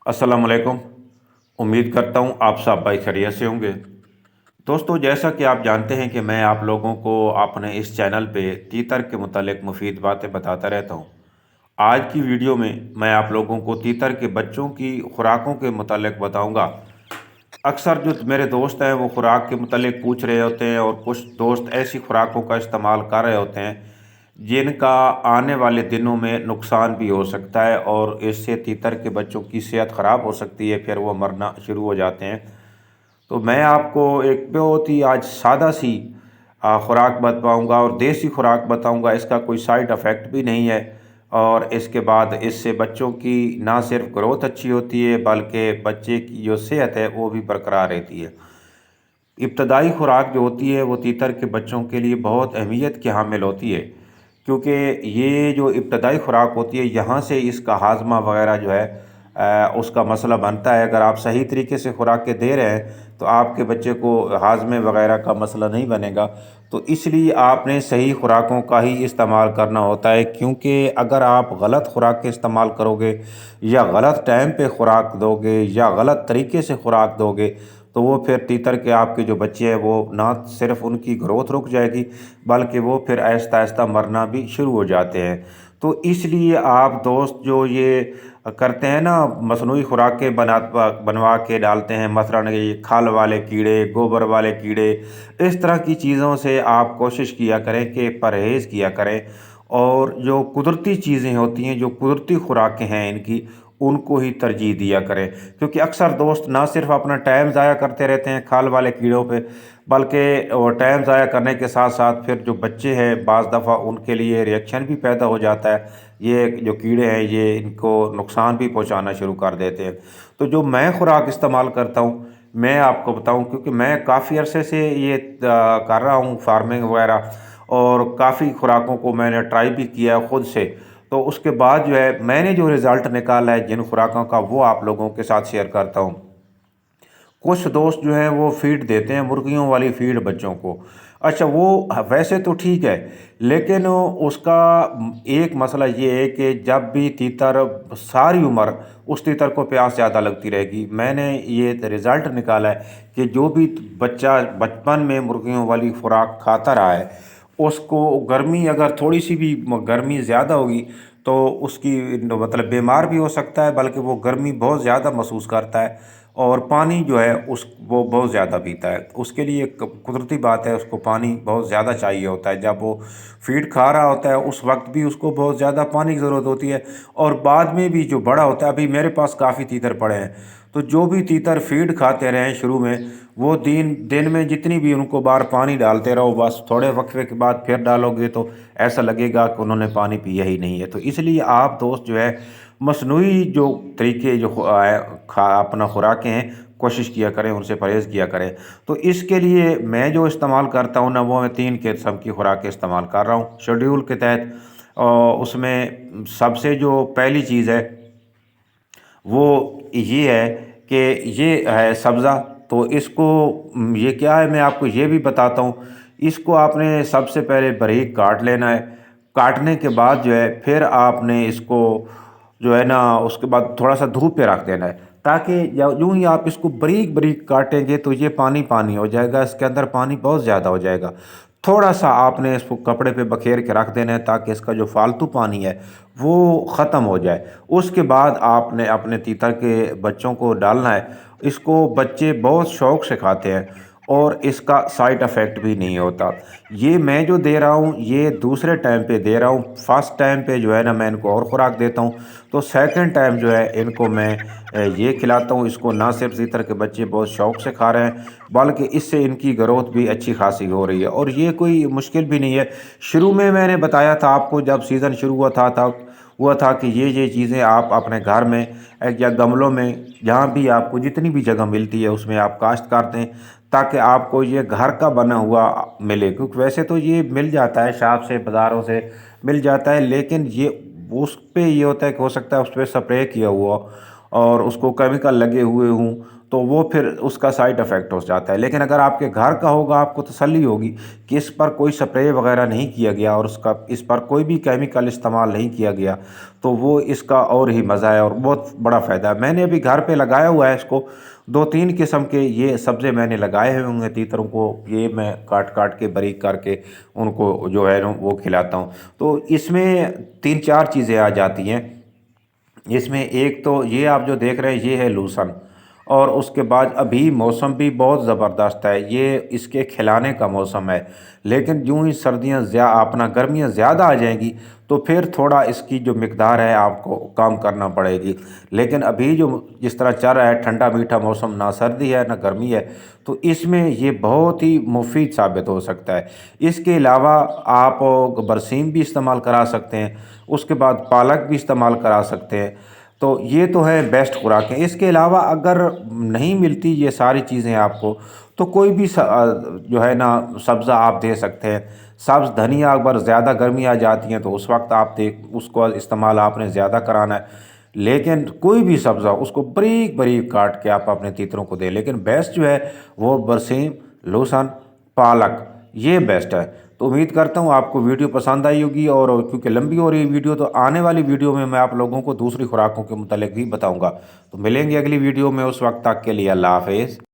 अस्सलाम वालेकुम। उम्मीद करता हूँ आप सब भाई खैरियत से होंगे। दोस्तों, जैसा कि आप जानते हैं कि मैं आप लोगों को अपने इस चैनल पे तीतर के मुतालिक मुफीद बातें बताता रहता हूँ। आज की वीडियो में मैं आप लोगों को तीतर के बच्चों की खुराकों के मुतालिक बताऊँगा। अक्सर जो मेरे दोस्त हैं वो खुराक के मुतालिक पूछ रहे होते हैं और कुछ दोस्त ऐसी खुराकों का इस्तेमाल कर रहे होते हैं जिनका आने वाले दिनों में नुकसान भी हो सकता है और इससे तीतर के बच्चों की सेहत ख़राब हो सकती है, फिर वो मरना शुरू हो जाते हैं। तो मैं आपको एक बहुत ही आज सादा सी खुराक बताऊंगा और देसी खुराक बताऊंगा। इसका कोई साइड इफ़ेक्ट भी नहीं है और इसके बाद इससे बच्चों की ना सिर्फ ग्रोथ अच्छी होती है बल्कि बच्चे की जो सेहत है वो भी बरकरार रहती है। इब्तदाई खुराक जो होती है वो तीतर के बच्चों के लिए बहुत अहमियत की हामिल होती है, क्योंकि ये जो इब्तदाई खुराक होती है यहाँ से इसका हाजमा वगैरह जो है उसका मसला बनता है। अगर आप सही तरीके से खुराकें दे रहे हैं तो आपके बच्चे को हाजमे वगैरह का मसला नहीं बनेगा। तो इसलिए आपने सही खुराकों का ही इस्तेमाल करना होता है, क्योंकि अगर आप गलत खुराक के इस्तेमाल करोगे या गलत टाइम पे खुराक दोगे या गलत तरीके से खुराक दोगे तो वो फिर तीतर के आपके जो बच्चे हैं वो ना सिर्फ उनकी ग्रोथ रुक जाएगी बल्कि वो फिर आहिस्ता आहिस्ता मरना भी शुरू हो जाते हैं। तो इसलिए आप दोस्त जो ये करते हैं ना, मसनूई खुराकें बनवा के डालते हैं, मसलन ये खाल वाले कीड़े, गोबर वाले कीड़े, इस तरह की चीज़ों से आप कोशिश किया करें कि परहेज़ किया करें और जो कुदरती चीज़ें होती हैं, जो कुदरती खुराकें हैं इनकी, उनको ही तरजीह दिया करें। क्योंकि अक्सर दोस्त ना सिर्फ अपना टाइम ज़ाया करते रहते हैं खाल वाले कीड़ों पे, बल्कि और टाइम ज़ाया करने के साथ साथ फिर जो बच्चे हैं बाज़ दफ़ा उनके लिए रिएक्शन भी पैदा हो जाता है। ये जो कीड़े हैं ये इनको नुकसान भी पहुंचाना शुरू कर देते हैं। तो जो मैं खुराक इस्तेमाल करता हूँ मैं आपको बताऊं, क्योंकि मैं काफ़ी अरसे से ये कर रहा हूँ फार्मिंग वगैरह, और काफ़ी खुराकों को मैंने ट्राई भी किया खुद से। तो उसके बाद जो है मैंने जो रिज़ल्ट निकाला है जिन खुराकों का वो आप लोगों के साथ शेयर करता हूँ। कुछ दोस्त जो हैं वो फीड देते हैं, मुर्गियों वाली फीड बच्चों को। अच्छा, वो वैसे तो ठीक है, लेकिन उसका एक मसला ये है कि जब भी तीतर सारी उम्र उस तीतर को प्यास ज़्यादा लगती रहेगी। मैंने ये रिज़ल्ट निकाला है कि जो भी बच्चा बचपन में मुर्गियों वाली खुराक खाता रहा है उसको गर्मी अगर थोड़ी सी भी गर्मी ज़्यादा होगी तो उसकी मतलब बीमार भी हो सकता है, बल्कि वो गर्मी बहुत ज़्यादा महसूस करता है और पानी जो है उस वो बहुत ज़्यादा पीता है। उसके लिए कुदरती बात है, उसको पानी बहुत ज़्यादा चाहिए होता है। जब वो फीड खा रहा होता है उस वक्त भी उसको बहुत ज़्यादा पानी की ज़रूरत होती है, और बाद में भी जो बड़ा होता है। अभी मेरे पास काफ़ी तीतर पड़े हैं, तो जो भी तीतर फीड खाते रहे हैं शुरू में, वो दिन दिन में जितनी भी उनको बार पानी डालते रहो, बस थोड़े वक्फे के बाद फिर डालोगे तो ऐसा लगेगा कि उन्होंने पानी पिया ही नहीं है। तो इसलिए आप दोस्त जो है मसनूई जो तरीके जो अपना खुराकें हैं कोशिश किया करें, उनसे परहेज़ किया करें। तो इसके लिए मैं जो इस्तेमाल करता हूँ ना, वो मैं 3 किस्म की खुराकें इस्तेमाल कर रहा हूँ शेड्यूल के तहत। उसमें सबसे जो पहली चीज़ है वो ये है कि ये है सब्ज़ा। तो इसको ये क्या है मैं आपको ये भी बताता हूँ। इसको आपने सबसे पहले बारीक काट लेना है। काटने के बाद जो है फिर आपने इसको जो है ना उसके बाद थोड़ा सा धूप पे रख देना है, ताकि यूं ही आप इसको बारीक बारीक काटेंगे तो ये पानी पानी हो जाएगा, इसके अंदर पानी बहुत ज़्यादा हो जाएगा। थोड़ा सा आपने इसको कपड़े पे बखेर के रख देना है ताकि इसका जो फालतू पानी है वो ख़त्म हो जाए। उसके बाद आपने अपने तीतर के बच्चों को डालना है। इसको बच्चे बहुत शौक़ से खाते हैं और इसका साइड इफ़ेक्ट भी नहीं होता। ये मैं जो दे रहा हूँ ये दूसरे टाइम पे दे रहा हूँ। फर्स्ट टाइम पे जो है ना मैं इनको और ख़ुराक देता हूँ, तो सेकंड टाइम जो है इनको मैं ये खिलाता हूँ। इसको ना सिर्फ तीतर के बच्चे बहुत शौक़ से खा रहे हैं बल्कि इससे इनकी ग्रोथ भी अच्छी खासी हो रही है, और ये कोई मुश्किल भी नहीं है। शुरू में मैंने बताया था आपको, जब सीज़न शुरू हुआ था कि ये चीज़ें आप अपने घर में या गमलों में जहाँ भी आपको जितनी भी जगह मिलती है उसमें आप काश्त कर दें, ताकि आपको ये घर का बना हुआ मिले। क्योंकि वैसे तो ये मिल जाता है शॉप से, बाज़ारों से मिल जाता है, लेकिन ये उस पे ये होता है कि हो सकता है उस पर स्प्रे किया हुआ اور اس کو کیمیکل لگے ہوئے ہوں تو وہ پھر اس کا سائیڈ افیکٹ ہو جاتا ہے۔ لیکن اگر آپ کے گھر کا ہوگا آپ کو تسلی ہوگی کہ اس پر کوئی سپرے وغیرہ نہیں کیا گیا اور اس پر کوئی بھی کیمیکل استعمال نہیں کیا گیا، تو وہ اس کا اور ہی مزہ ہے اور بہت بڑا فائدہ ہے۔ میں نے ابھی گھر پہ لگایا ہوا ہے اس کو، 2-3 قسم کے یہ سبزے میں نے لگائے ہوئے ہوں گے تیتروں کو، یہ میں کاٹ کاٹ کے باریک کر کے ان کو جو ہے نا وہ کھلاتا ہوں۔ تو اس میں 3-4 چیزیں آ جاتی ہیں۔ اس میں ایک تو یہ آپ جو دیکھ رہے ہیں یہ ہے لوسن، اور اس کے بعد ابھی موسم بھی بہت زبردست ہے، یہ اس کے کھلانے کا موسم ہے۔ لیکن یوں ہی سردیاں اپنا گرمیاں زیادہ آ جائیں گی تو پھر تھوڑا اس کی جو مقدار ہے آپ کو کام کرنا پڑے گی۔ لیکن ابھی جو جس طرح چل رہا ہے ٹھنڈا میٹھا موسم، نہ سردی ہے نہ گرمی ہے، تو اس میں یہ بہت ہی مفید ثابت ہو سکتا ہے۔ اس کے علاوہ آپ برسیم بھی استعمال کرا سکتے ہیں، اس کے بعد پالک بھی استعمال کرا سکتے ہیں۔ تو یہ تو ہے بیسٹ خوراکیں۔ اس کے علاوہ اگر نہیں ملتی یہ ساری چیزیں آپ کو، تو کوئی بھی جو ہے نا سبزہ آپ دے سکتے ہیں۔ سبز دھنیا اگر زیادہ گرمی آ جاتی ہیں تو اس وقت آپ اس کو استعمال آپ نے زیادہ کرانا ہے۔ لیکن کوئی بھی سبزہ اس کو باریک باریک کاٹ کے آپ اپنے تیتروں کو دیں، لیکن بیسٹ جو ہے وہ برسیم، لوسن، پالک، یہ بیسٹ ہے۔ تو امید کرتا ہوں آپ کو ویڈیو پسند آئی ہوگی، اور کیونکہ لمبی ہو رہی ویڈیو تو آنے والی ویڈیو میں آپ لوگوں کو دوسری خوراکوں کے متعلق بھی بتاؤں گا۔ تو ملیں گے اگلی ویڈیو میں، اس وقت تک کے لیے اللہ حافظ۔